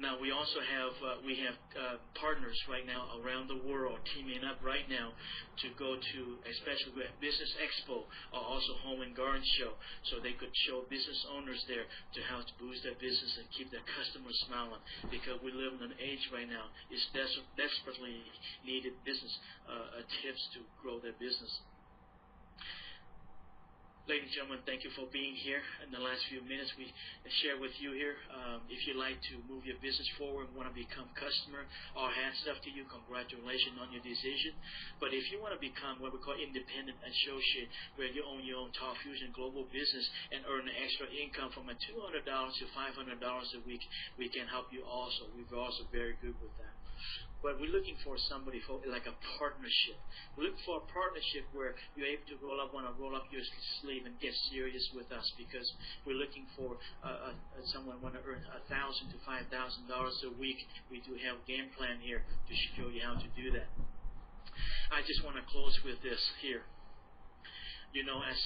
Now we also have partners right now around the world teaming up right now to go to, especially with Business Expo or also Home and Garden Show, so they could show business owners there to how to boost their business and keep their customers smiling. Because we live in an age right now, it's desperately needed business tips to grow their business. Ladies and gentlemen, thank you for being here. In the last few minutes, we share with you here. If you'd like to move your business forward and want to become customer, our hats off to you. Congratulations on your decision. But if you want to become what we call independent associate, where you own your own Top Fusion global business and earn an extra income from $200 to $500 a week, we can help you also. We're also very good with that. But we're looking for somebody for like a partnership. We're looking for a partnership where you're able to want to roll up your sleeve and get serious with us, because we're looking for someone want to earn $1,000 to $5,000 a week. We do have a game plan here to show you how to do that. I just want to close with this here. You know, as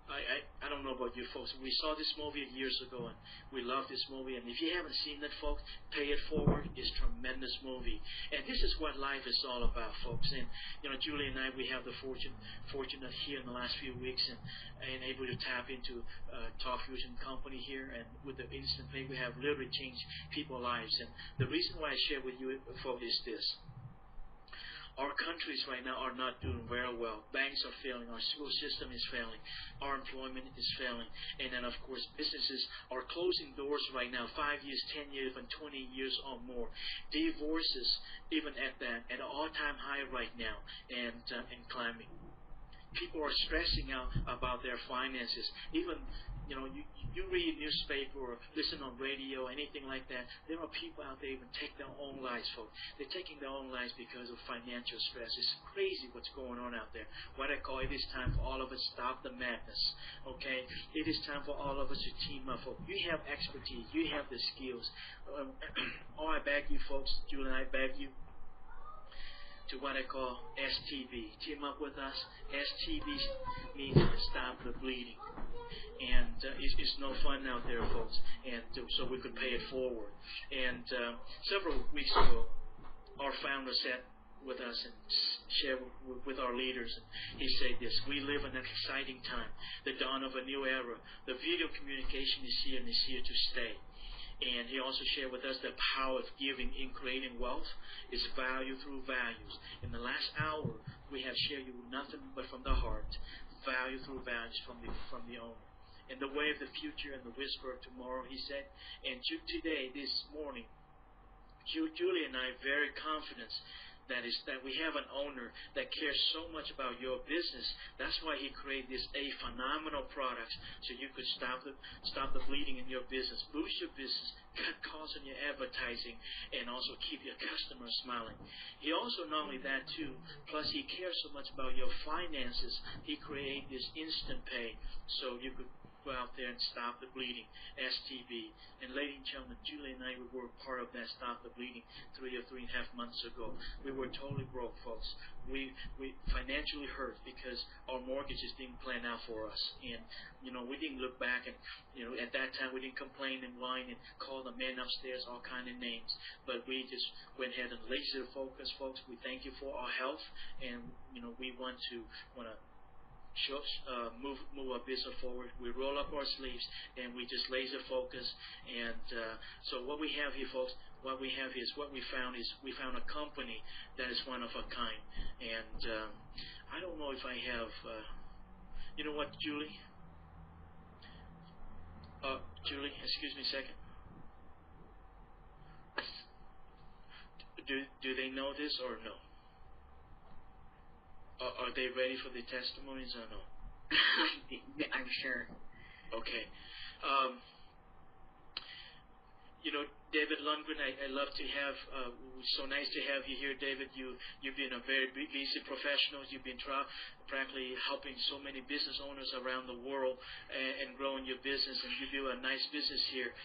I don't know about you folks. We saw this movie years ago, and we love this movie. And if you haven't seen it, folks, pay it forward. It's a tremendous movie. And this is what life is all about, folks. And, you know, Julie and I, we have the fortunate here in the last few weeks and able to tap into Top Fusion company here. And with the Instant Pay, we have literally changed people's lives. And the reason why I share with you, folks, is this. Our countries right now are not doing very well. Banks are failing. Our school system is failing. Our employment is failing. And then, of course, businesses are closing doors right now, 5 years, 10 years, even 20 years or more. Divorces, even at that, at an all-time high right now, and climbing. People are stressing out about their finances. Even, you know, you read newspaper or listen on radio, anything like that, there are people out there even take their own lives, folks. They're taking their own lives because of financial stress. It's crazy what's going on out there. What I call it is time for all of us to stop the madness, okay? It is time for all of us to team up, folks. You have expertise. You have the skills. I beg you, folks, Julie and I beg you, to what I call STB. Team up with us. STB means stop the bleeding. And it's no fun out there, folks. And so we could pay it forward. And several weeks ago, our founder sat with us and shared with our leaders. And he said this: we live in an exciting time, the dawn of a new era. The video communication is here and is here to stay. And he also shared with us the power of giving in creating wealth is value through values. In the last hour, we have shared you nothing but from the heart, value through values from the owner. In the way of the future and the whisper of tomorrow, he said. And today, this morning, Julie and I are very confident that we have an owner that cares so much about your business. That's why he created this phenomenal product, so you could stop the bleeding in your business, boost your business, cut costs on your advertising, and also keep your customers smiling. He also, not only that too, plus he cares so much about your finances, he created this Instant Pay, so you could go out there and stop the bleeding, STB. And ladies and gentlemen, Julie and I, we were part of that Stop the Bleeding 3 or 3.5 months ago. We were totally broke, folks. We financially hurt because our mortgages didn't plan out for us. And, you know, we didn't look back and, you know, at that time we didn't complain and whine and call the men upstairs all kind of names. But we just went ahead and laser focus, folks. We thank you for our health, and, you know, we want to move our business forward. We roll up our sleeves and we just laser focus. And so what we have here, folks, what we have is what we found a company that is one of a kind. And I don't know if I have, you know what, Julie? Julie, excuse me a second. Do they know this or no? Are they ready for the testimonies or no? I'm sure. Okay. You know, David Lundgren, I love to have, so nice to have you here, David. You've been a very busy professional. You've been practically helping so many business owners around the world and growing your business, and you do a nice business here.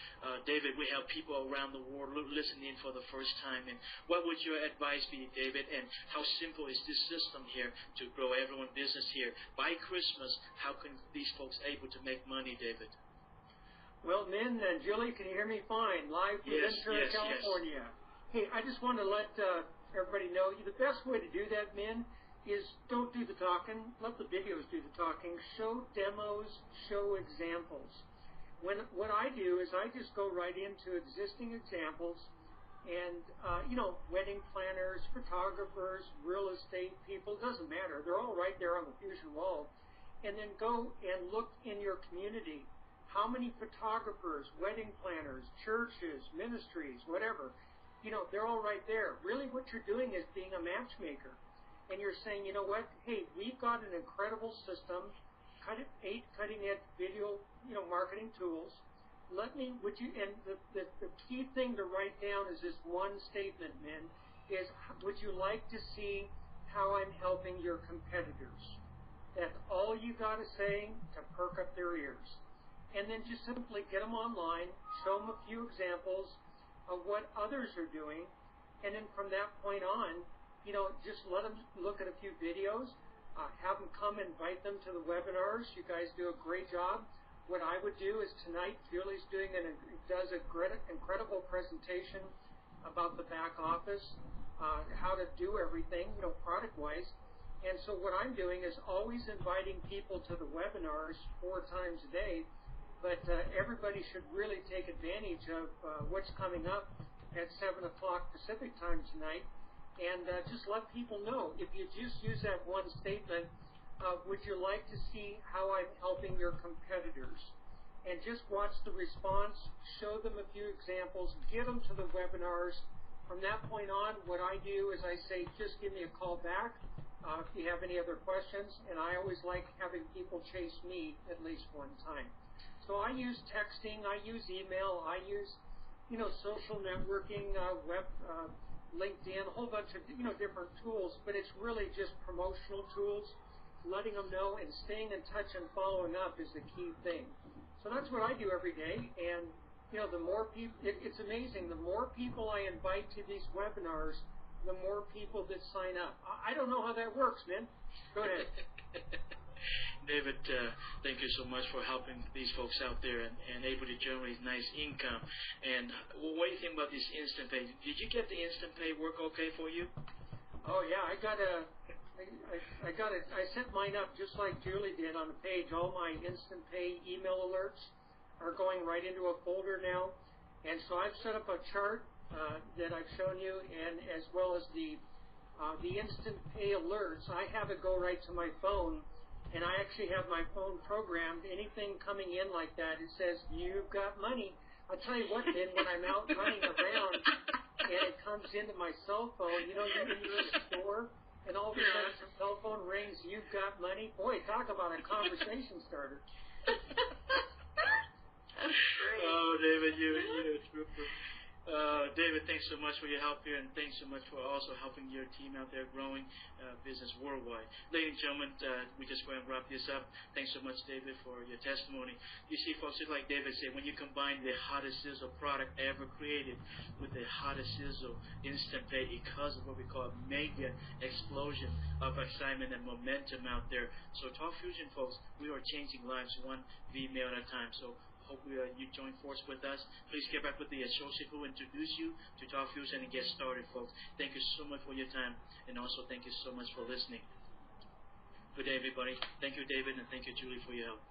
David, we have people around the world listening in for the first time. And what would your advice be, David? And how simple is this system here to grow everyone's business here? By Christmas, how can these folks able to make money, David? Well, Min and Julie, can you hear me fine? Live from Ventura, California. Hey, I just want to let everybody know the best way to do that, Min, is don't do the talking. Let the videos do the talking. Show demos, show examples. What I do is I just go right into existing examples and, wedding planners, photographers, real estate people, doesn't matter. They're all right there on the Fusion wall. And then go and look in your community. How many photographers, wedding planners, churches, ministries, whatever, they're all right there. Really what you're doing is being a matchmaker. And you're saying, you know what, hey, we've got an incredible system, 8 cutting-edge video, marketing tools. The key thing to write down is this one statement, Min, is would you like to see how I'm helping your competitors? That's all you got to say to perk up their ears. And then just simply get them online, show them a few examples of what others are doing, and then from that point on, just let them look at a few videos, have them come invite them to the webinars. You guys do a great job. What I would do is tonight, Julie's does a incredible presentation about the back office, how to do everything, product-wise. And so what I'm doing is always inviting people to the webinars 4 times a day, but everybody should really take advantage of what's coming up at 7 o'clock Pacific time tonight, and just let people know. If you just use that one statement, would you like to see how I'm helping your competitors? And just watch the response, show them a few examples, get them to the webinars. From that point on, what I do is I say, just give me a call back if you have any other questions, and I always like having people chase me at least one time. So I use texting, I use email, I use, social networking, web, LinkedIn, a whole bunch of, different tools, but it's really just promotional tools. Letting them know and staying in touch and following up is the key thing. So that's what I do every day, and, the more people, it's amazing, the more people I invite to these webinars, the more people that sign up. I don't know how that works, man. Go ahead. David, thank you so much for helping these folks out there and able to generate nice income. And what do you think about this instant pay? Did you get the instant pay work okay for you? Oh yeah, I set mine up just like Julie did on the page. All my instant pay email alerts are going right into a folder now, and so I've set up a chart that I've shown you, and as well as the instant pay alerts. I have it go right to my phone, and I actually have my phone programmed. Anything coming in like that, it says you've got money. I'll tell you what, then when I'm out running around and it comes into my cell phone, you're in your store, and all of a sudden your cell phone rings, you've got money. Boy, talk about a conversation starter. Oh, David, you're a trooper. David, thanks so much for your help here, and thanks so much for also helping your team out there growing business worldwide. Ladies and gentlemen, we just going to wrap this up. Thanks so much, David, for your testimony. You see, folks, just like David said, when you combine the hottest sizzle product ever created with the hottest sizzle instant pay, it causes what we call a mega explosion of excitement and momentum out there. So Talk Fusion, folks, we are changing lives one email at a time. So hope you join force with us. Please get back with the associate who introduced you to Talk Fusion and get started, folks. Thank you so much for your time, and also thank you so much for listening. Good day, everybody. Thank you, David, and thank you, Julie, for your help.